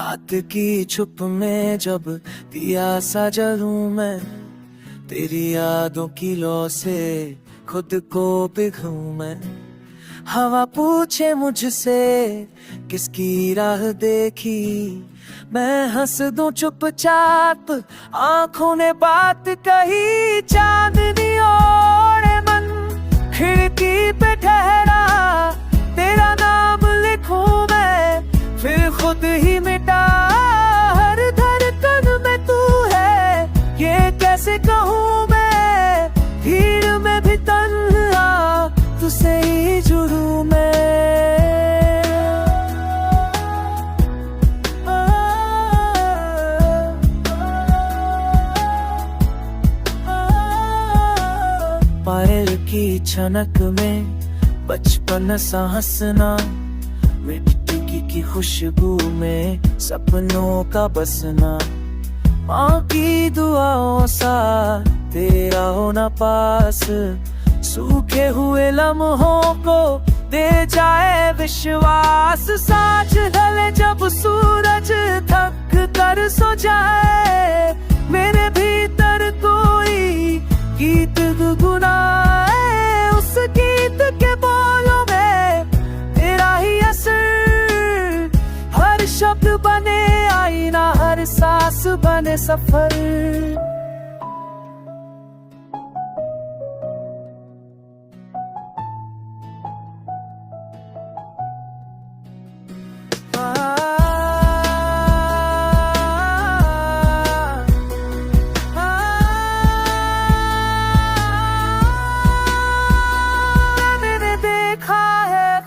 रात की छुप में जब दिया सा जलूं मैं, तेरी यादों की लौ से खुद को पिघलूं मैं। हवा पूछे मुझसे किसकी राह देखी, मैं हंस दूं चुपचाप, आंखों ने बात कही। चांदनी और मन खिड़की पे ठहरा, तेरा नाम लिखूं मैं फिर खुद ही मिटा। हर धड़कन में तू है, ये कैसे कहूँ मैं, भीड़ में भी तन्हा तुझसे ही जुड़ूं मैं। पायल की छनक में बचपन सा हंसना, मिट्टी की खुशबू में सपनों का बसना। माँ की दुआओं सा तेरा होना पास, सूखे हुए लम्हों को दे जाए विश्वास। साँझ ढले जब सूरज थक कर सो जाए, मेरे भीतर कोई गीत गुनगुनाए। उस गीत के बोलों में तेरा ही असर, हर शब्द बने आईना, हर सांस बने सफर।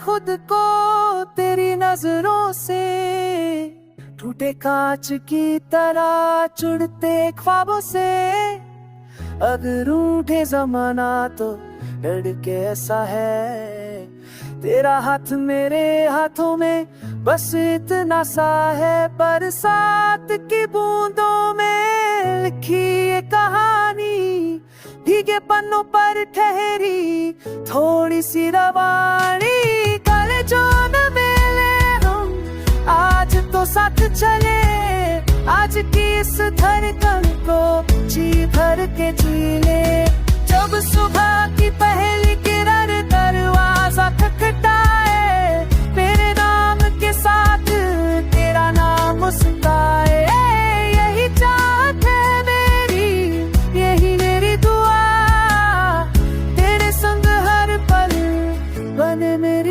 खुद को तेरी नजरों से, टूटे कांच की तरह चुड़ते ख्वाबों से। अगर रूठे जमाना तो डर के ऐसा है, तेरा हाथ मेरे हाथों में बस इतना सा है। बरसात की बूंदों में लिखी ये कहानी, भीगे पन्नों पर ठहरी थोड़ी सी रवानी। कल जो न मिले हम आज तो साथ चले, आज की इस धड़कन को जी भर के जी ले। जब सुबह की पहली किरण दरवाजा खटखटाए, मेरे नाम के साथ तेरा नाम मुस्कुराए। यही चाहत है मेरी, यही मेरी दुआ, तेरे संग हर पल बने मेरी